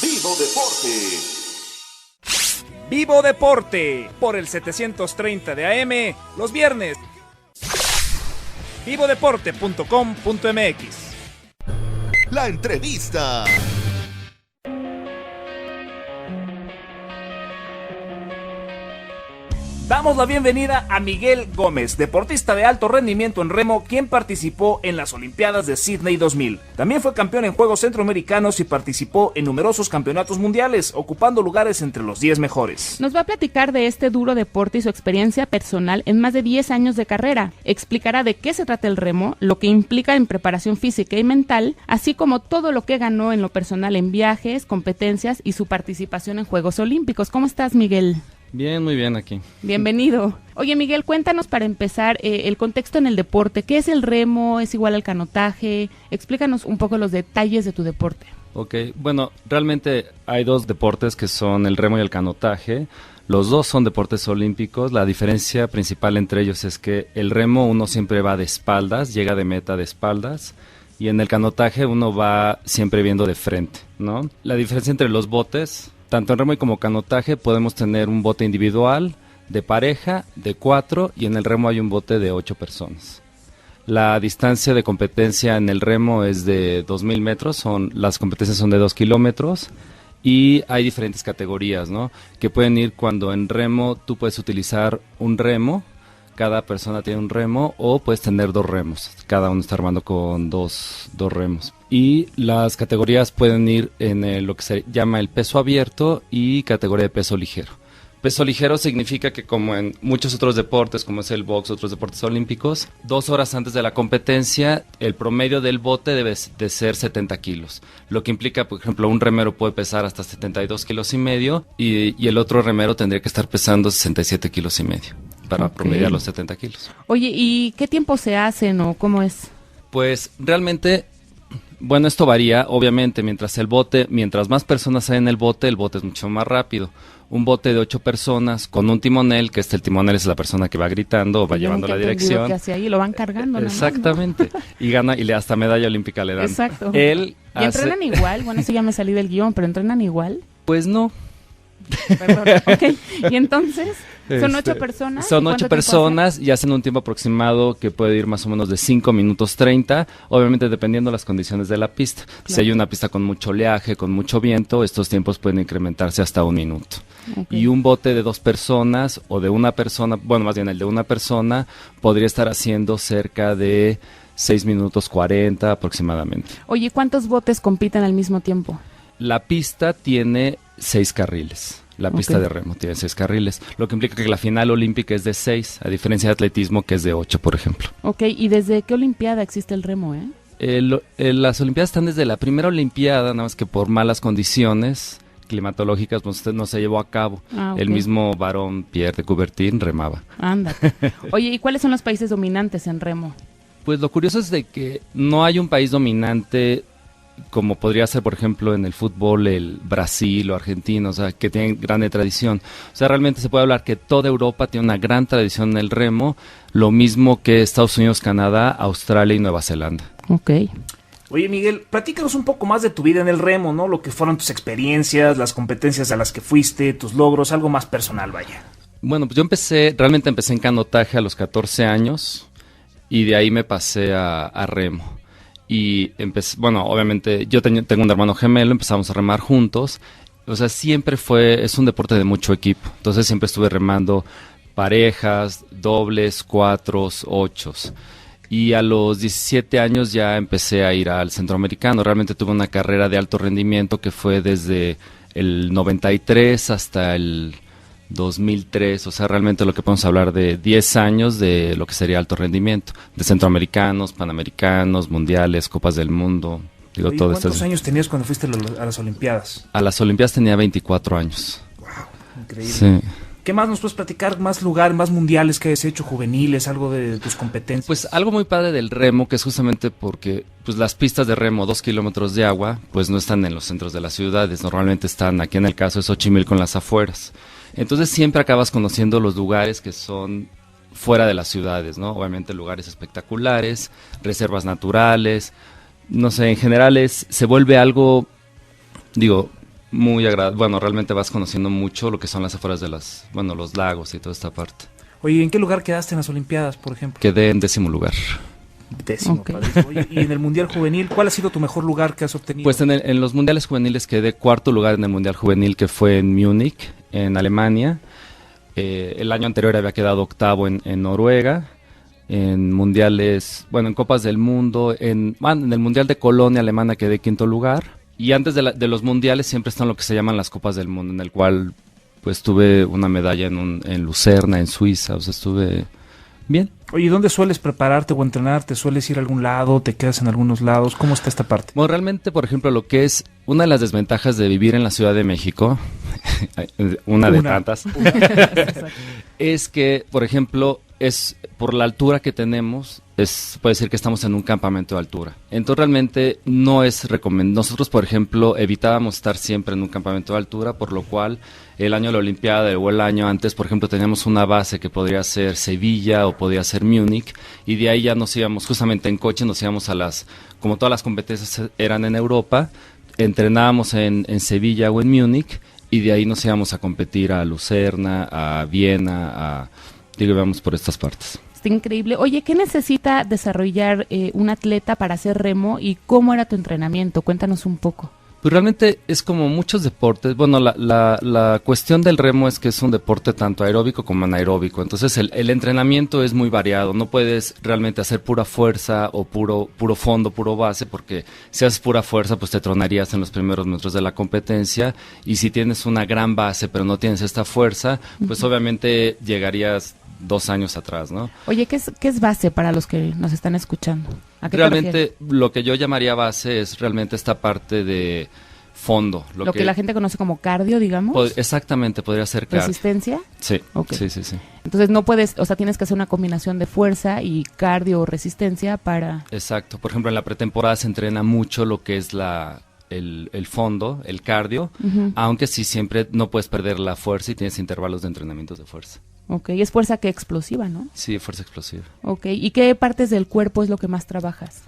Vivo Deporte. Vivo Deporte por el 730 de AM los viernes. vivodeporte.com.mx. La entrevista. Damos la bienvenida a Miguel Gómez, deportista de alto rendimiento en remo, quien participó en las Olimpiadas de Sydney 2000. También fue campeón en Juegos Centroamericanos y participó en numerosos campeonatos mundiales, ocupando lugares entre los 10 mejores. Nos va a platicar de este duro deporte y su experiencia personal en más de 10 años de carrera. Explicará de qué se trata el remo, lo que implica en preparación física y mental, así como todo lo que ganó en lo personal en viajes, competencias y su participación en Juegos Olímpicos. ¿Cómo estás, Miguel? Bien, muy bien aquí. Bienvenido. Oye, Miguel, cuéntanos para empezar el contexto en el deporte. ¿Qué es el remo? ¿Es igual al canotaje? Explícanos un poco los detalles de tu deporte. Ok, bueno, realmente hay dos deportes que son el remo y el canotaje. Los dos son deportes olímpicos. La diferencia principal entre ellos es que el remo uno siempre va de espaldas, llega de meta de espaldas, y en el canotaje uno va siempre viendo de frente, ¿no? La diferencia entre los botes, tanto en remo y como canotaje, podemos tener un bote individual, de pareja, de 4, y en el remo hay un bote de 8 personas. La distancia de competencia en el remo es de 2,000 metros, las competencias son de 2 kilómetros, y hay diferentes categorías, ¿no? Que pueden ir cuando en remo tú puedes utilizar un remo, cada persona tiene un remo, o puedes tener 2 remos, cada uno está armando con dos remos. Y las categorías pueden ir en lo que se llama el peso abierto y categoría de peso ligero. Peso ligero significa que, como en muchos otros deportes, como es el box, otros deportes olímpicos, 2 horas antes de la competencia, el promedio del bote debe de ser 70 kilos. Lo que implica, por ejemplo, un remero puede pesar hasta 72 kilos y medio y el otro remero tendría que estar pesando 67 kilos y medio para promediar los 70 kilos. Oye, ¿y qué tiempo se hacen o cómo es? Pues realmente, bueno, esto varía, obviamente, mientras más personas hay en el bote es mucho más rápido. Un bote de 8 personas con un timonel, que el timonel es la persona que va gritando o va llevando la dirección. Que hacia ahí lo van cargando. Exactamente. ¿No? Y gana, y hasta medalla olímpica le dan. Exacto. ¿Y entrenan igual? Bueno, eso ya me salí del guión, pero ¿entrenan igual? Pues no. Perdón, ok. Y entonces, ¿son 8 personas? Son 8 personas y hacen un tiempo aproximado que puede ir más o menos de 5 minutos 30, obviamente dependiendo de las condiciones de la pista. Claro. Si hay una pista con mucho oleaje, con mucho viento, estos tiempos pueden incrementarse hasta 1 minuto. Okay. Y un bote de 2 personas o de una persona, bueno, más bien el de una persona, podría estar haciendo cerca de 6 minutos 40 aproximadamente. Oye, ¿cuántos botes compiten al mismo tiempo? La pista tiene 6 carriles. La pista de remo tiene 6 carriles, lo que implica que la final olímpica es de 6, a diferencia de atletismo que es de 8, por ejemplo. Ok, ¿y desde qué olimpiada existe el remo, Las olimpiadas están desde la primera olimpiada, nada más que por malas condiciones climatológicas pues, no se llevó a cabo. Okay. El mismo varón Pierre de Coubertin remaba. Ándate. Oye, ¿y cuáles son los países dominantes en remo? Pues lo curioso es de que no hay un país dominante como podría ser, por ejemplo, en el fútbol el Brasil o Argentina, o sea, que tienen grande tradición. O sea, realmente se puede hablar que toda Europa tiene una gran tradición en el remo, lo mismo que Estados Unidos, Canadá, Australia y Nueva Zelanda. Ok. Oye, Miguel, platícanos un poco más de tu vida en el remo, ¿no? Lo que fueron tus experiencias, las competencias a las que fuiste, tus logros, algo más personal, vaya. Bueno, pues yo realmente empecé en canotaje a los 14 años y de ahí me pasé a remo. Y empecé, bueno, obviamente yo tengo un hermano gemelo, empezamos a remar juntos. O sea, es un deporte de mucho equipo. Entonces siempre estuve remando parejas, dobles, 4, 8. Y a los 17 años ya empecé a ir al centroamericano. Realmente tuve una carrera de alto rendimiento que fue desde el 93 hasta el 2003, o sea, realmente lo que podemos hablar de 10 años de lo que sería alto rendimiento, de centroamericanos, panamericanos, mundiales, copas del mundo. Digo, todo ¿cuántos años tenías cuando fuiste a las Olimpiadas? A las Olimpiadas tenía 24 años. Wow, increíble. Sí. ¿Qué más nos puedes platicar? ¿Más lugares, más mundiales que hayas hecho, juveniles, algo de tus competencias? Pues algo muy padre del remo, que es justamente porque pues las pistas de remo, 2 kilómetros de agua, pues no están en los centros de las ciudades, normalmente están aquí en el caso de Xochimilco en las afueras. Entonces siempre acabas conociendo los lugares que son fuera de las ciudades, ¿no? Obviamente lugares espectaculares, reservas naturales, no sé, en general se vuelve algo, digo, muy agradable. Bueno, realmente vas conociendo mucho lo que son las afueras de los lagos y toda esta parte. Oye, ¿en qué lugar quedaste en las Olimpiadas, por ejemplo? Quedé en 10º lugar. 10º, Ok. padrísimo. Oye, y en el Mundial Juvenil, ¿cuál ha sido tu mejor lugar que has obtenido? Pues en los mundiales juveniles quedé 4º lugar en el mundial juvenil, que fue en Múnich, en Alemania. El año anterior había quedado 8º en Noruega. En mundiales, en Copas del Mundo, en el Mundial de Colonia Alemana quedé 5º lugar. Y antes de los mundiales siempre están lo que se llaman las Copas del Mundo, en el cual pues tuve una medalla en Lucerna, en Suiza, o sea, estuve bien. Oye, ¿dónde sueles prepararte o entrenarte? ¿Sueles ir a algún lado? ¿Te quedas en algunos lados? ¿Cómo está esta parte? Bueno, realmente, por ejemplo, lo que es una de las desventajas de vivir en la Ciudad de México, una de tantas, es que, por ejemplo, es por la altura que tenemos, puede decir que estamos en un campamento de altura. Entonces realmente no es recomendable. Nosotros, por ejemplo, evitábamos estar siempre en un campamento de altura, por lo cual el año de la Olimpiada o el año antes, por ejemplo, teníamos una base que podría ser Sevilla o podría ser Múnich, y de ahí ya nos íbamos justamente en coche, nos íbamos como todas las competencias eran en Europa, entrenábamos en Sevilla o en Múnich, y de ahí nos íbamos a competir a Lucerna, a Viena, íbamos por estas partes. Está increíble. Oye, ¿qué necesita desarrollar un atleta para hacer remo y cómo era tu entrenamiento? Cuéntanos un poco. Pues realmente es como muchos deportes. Bueno, la cuestión del remo es que es un deporte tanto aeróbico como anaeróbico. Entonces el entrenamiento es muy variado. No puedes realmente hacer pura fuerza o puro fondo, puro base, porque si haces pura fuerza, pues te tronarías en los primeros metros de la competencia. Y si tienes una gran base, pero no tienes esta fuerza, pues obviamente llegarías 2 años atrás, ¿no? Oye, ¿qué es base para los que nos están escuchando? ¿A qué te refieres? Realmente lo que yo llamaría base es realmente esta parte de fondo. Lo que la gente conoce como cardio, digamos. Exactamente, podría ser cardio. ¿Resistencia? Sí, Okay. sí. Entonces no puedes, o sea, tienes que hacer una combinación de fuerza y cardio o resistencia para... Exacto. Por ejemplo, en la pretemporada se entrena mucho lo que es el fondo, el cardio, aunque sí siempre no puedes perder la fuerza y tienes intervalos de entrenamientos de fuerza. Ok, es fuerza que explosiva, ¿no? Sí, fuerza explosiva. Ok, ¿y qué partes del cuerpo es lo que más trabajas?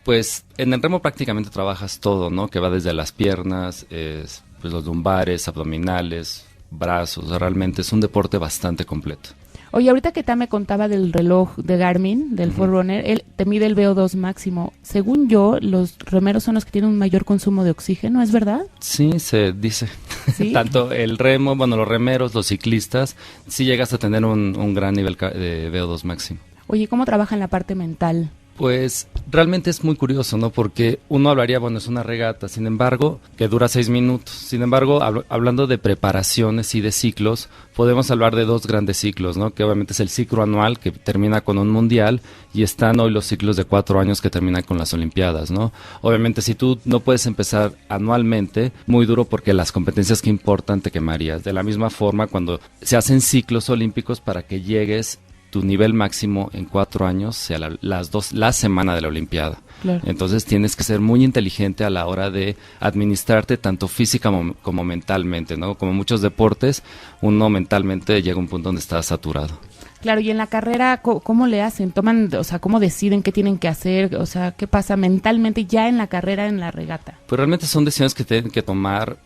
Pues en el remo prácticamente trabajas todo, ¿no? Que va desde las piernas, pues los lumbares, abdominales, brazos. O sea, realmente es un deporte bastante completo. Oye, ahorita que me contaba del reloj de Garmin, del Forerunner, él te mide el VO2 máximo. Según yo, los remeros son los que tienen un mayor consumo de oxígeno, ¿es verdad? Sí, se dice. ¿Sí? Tanto el remo, los remeros, los ciclistas, sí llegas a tener un gran nivel de VO2 máximo. Oye, ¿cómo trabaja en la parte mental? Pues realmente es muy curioso, ¿no? Porque uno hablaría, es una regata, sin embargo, que dura 6 minutos. Sin embargo, hablando de preparaciones y de ciclos, podemos hablar de 2 grandes ciclos, ¿no? Que obviamente es el ciclo anual, que termina con un mundial, y están hoy los ciclos de 4 años que terminan con las Olimpiadas, ¿no? Obviamente, si tú no puedes empezar anualmente, muy duro, porque las competencias que importan te quemarías. De la misma forma, cuando se hacen ciclos olímpicos para que llegues tu nivel máximo en 4 años sea la semana de la Olimpiada. Claro. Entonces tienes que ser muy inteligente a la hora de administrarte tanto física como mentalmente, ¿no? Como muchos deportes, uno mentalmente llega a un punto donde está saturado. Claro, y en la carrera, ¿cómo le hacen? ¿Cómo deciden qué tienen que hacer? O sea, ¿qué pasa mentalmente ya en la carrera, en la regata? Pues realmente son decisiones que tienen que tomar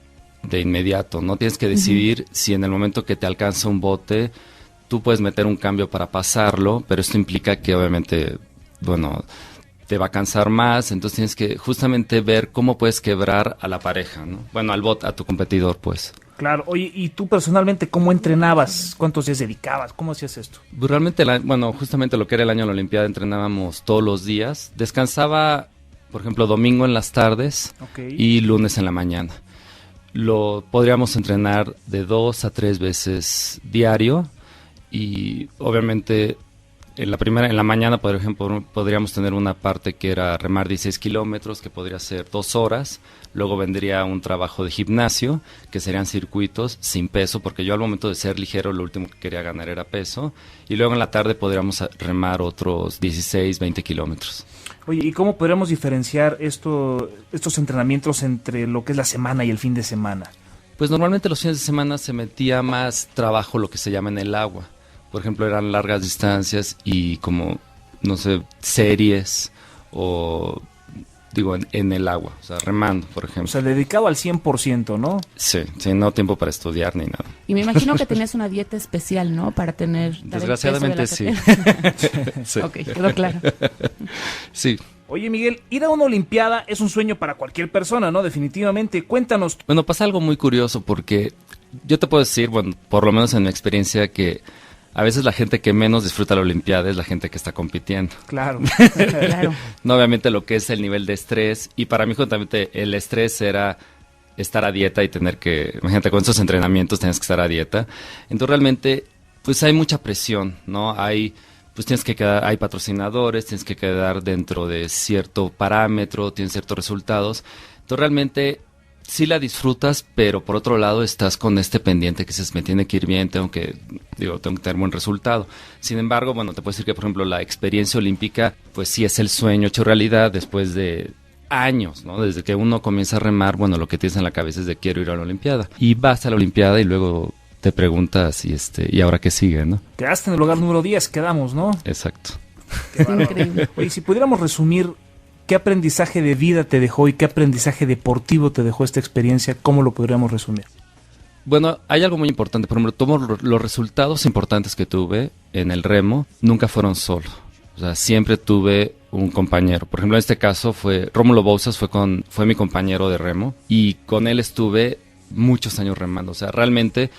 de inmediato, ¿no? Tienes que decidir si en el momento que te alcanza un bote, tú puedes meter un cambio para pasarlo, pero esto implica que obviamente, te va a cansar más, entonces tienes que justamente ver cómo puedes quebrar a la pareja, ¿no? A tu competidor, pues. Claro. Oye, ¿y tú personalmente cómo entrenabas? ¿Cuántos días dedicabas? ¿Cómo hacías esto? Pues realmente, justamente lo que era el año de la Olimpiada, entrenábamos todos los días. Descansaba, por ejemplo, domingo en las tardes y lunes en la mañana. Lo podríamos entrenar de 2 a 3 veces diario. Y obviamente en la mañana, por ejemplo, podríamos tener una parte que era remar 16 kilómetros, que podría ser 2 horas. Luego vendría un trabajo de gimnasio, que serían circuitos sin peso, porque yo al momento de ser ligero lo último que quería ganar era peso. Y luego en la tarde podríamos remar otros 16, 20 kilómetros. Oye, ¿y cómo podríamos diferenciar estos entrenamientos entre lo que es la semana y el fin de semana? Pues normalmente los fines de semana se metía más trabajo, lo que se llama en el agua. Por ejemplo, eran largas distancias y series o digo, en el agua, o sea, remando, por ejemplo. O sea, dedicado al 100%, ¿no? Sí, no tiempo para estudiar ni nada. Y me imagino que tenías una dieta especial, ¿no? Para tener... Desgraciadamente sí. Sí. Ok, quedó claro. Sí. Oye, Miguel, ir a una olimpiada es un sueño para cualquier persona, ¿no? Definitivamente. Cuéntanos. Bueno, pasa algo muy curioso porque yo te puedo decir, bueno, por lo menos en mi experiencia, que a veces la gente que menos disfruta la olimpiada es la gente que está compitiendo. Claro. Claro. No, obviamente lo que es el nivel de estrés, y para mí justamente el estrés era estar a dieta y tener que, imagínate, con esos entrenamientos tienes que estar a dieta. Entonces realmente, pues hay mucha presión, ¿no? Pues tienes que quedar, hay patrocinadores, tienes que quedar dentro de cierto parámetro, tienes ciertos resultados. Entonces realmente sí la disfrutas, pero por otro lado estás con este pendiente que dices, me tiene que ir bien, tengo que tener buen resultado. Sin embargo, bueno, te puedo decir que, por ejemplo, la experiencia olímpica, pues sí es el sueño hecho realidad después de años, ¿no? Desde que uno comienza a remar, bueno, lo que tienes en la cabeza es de quiero ir a la olimpiada. Y vas a la olimpiada y luego te preguntas y ahora qué sigue, ¿no? Quedaste en el lugar número 10, quedamos, ¿no? Exacto. Increíble. Oye, si pudiéramos resumir qué aprendizaje de vida te dejó y qué aprendizaje deportivo te dejó esta experiencia, ¿cómo lo podríamos resumir? Bueno, hay algo muy importante. Por ejemplo, todos los resultados importantes que tuve en el remo nunca fueron solo. O sea, siempre tuve un compañero. Por ejemplo, en este caso fue Rómulo Bouzas, fue mi compañero de remo y con él estuve muchos años remando. O sea, realmente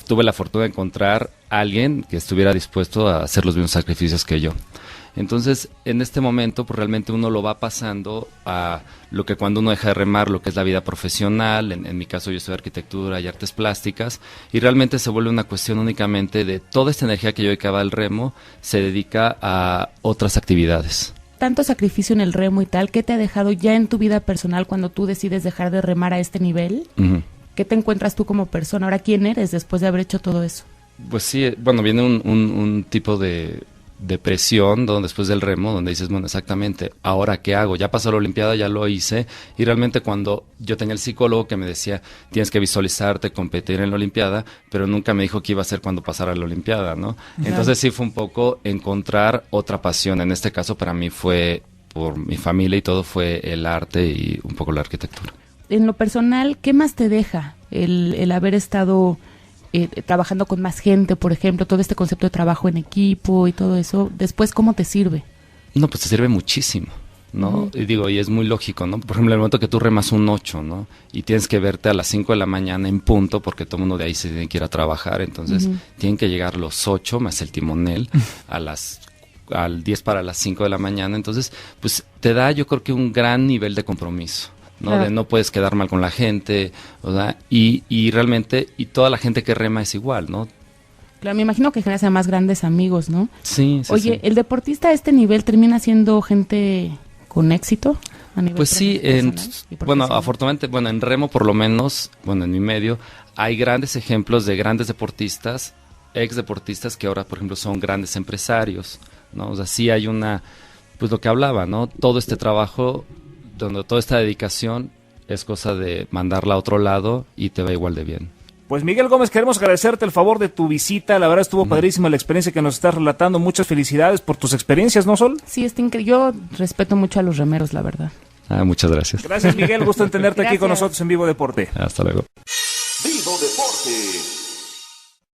tuve la fortuna de encontrar a alguien que estuviera dispuesto a hacer los mismos sacrificios que yo. Entonces, en este momento, pues realmente uno lo va pasando a lo que cuando uno deja de remar, lo que es la vida profesional. En mi caso, yo estudio arquitectura y artes plásticas, y realmente se vuelve una cuestión únicamente de toda esta energía que yo dedicaba al remo, se dedica a otras actividades. Tanto sacrificio en el remo y tal, ¿qué te ha dejado ya en tu vida personal cuando tú decides dejar de remar a este nivel? Uh-huh. ¿Qué te encuentras tú como persona? Ahora, ¿quién eres después de haber hecho todo eso? Pues sí, bueno, viene un tipo de depresión después del remo, donde dices, bueno, exactamente, ¿ahora qué hago? Ya pasó la olimpiada, ya lo hice, y realmente cuando yo tenía el psicólogo que me decía, tienes que visualizarte, competir en la olimpiada, pero nunca me dijo qué iba a hacer cuando pasara la olimpiada, ¿no? Claro. Entonces sí fue un poco encontrar otra pasión. En este caso para mí fue, por mi familia y todo, fue el arte y un poco la arquitectura. En lo personal, ¿qué más te deja el haber estado trabajando con más gente, por ejemplo, todo este concepto de trabajo en equipo y todo eso? Después, ¿cómo te sirve? No, pues te sirve muchísimo, ¿no? Uh-huh. Y es muy lógico, ¿no? Por ejemplo, en el momento que tú remas un 8, ¿no? Y tienes que verte a las 5 de la mañana en punto, porque todo el mundo de ahí se tiene que ir a trabajar, entonces uh-huh. Tienen que llegar los 8 más el timonel al 10 para las 5 de la mañana, entonces, pues te da, yo creo que un gran nivel de compromiso, ¿no? Claro. De no puedes quedar mal con la gente, ¿verdad? Y realmente, y toda la gente que rema es igual, ¿no? Claro, me imagino que generas a más grandes amigos, ¿no? Sí. Oye, sí. ¿El deportista a este nivel termina siendo gente con éxito a nivel Pues sí, bueno, afortunadamente, bueno, en remo por lo menos, bueno, en mi medio, hay grandes ejemplos de grandes deportistas, ex deportistas que ahora, por ejemplo, son grandes empresarios, ¿no? O sea, sí hay pues lo que hablaba, ¿no? Todo este trabajo, donde toda esta dedicación es cosa de mandarla a otro lado y te va igual de bien. Pues Miguel Gómez, queremos agradecerte el favor de tu visita, la verdad estuvo padrísima la experiencia que nos estás relatando, muchas felicidades por tus experiencias, ¿no, Sol? Sí, está increíble, yo respeto mucho a los remeros, la verdad. Muchas gracias. Gracias, Miguel, gusto en tenerte aquí con nosotros en Vivo Deporte. Hasta luego. Vivo Deporte.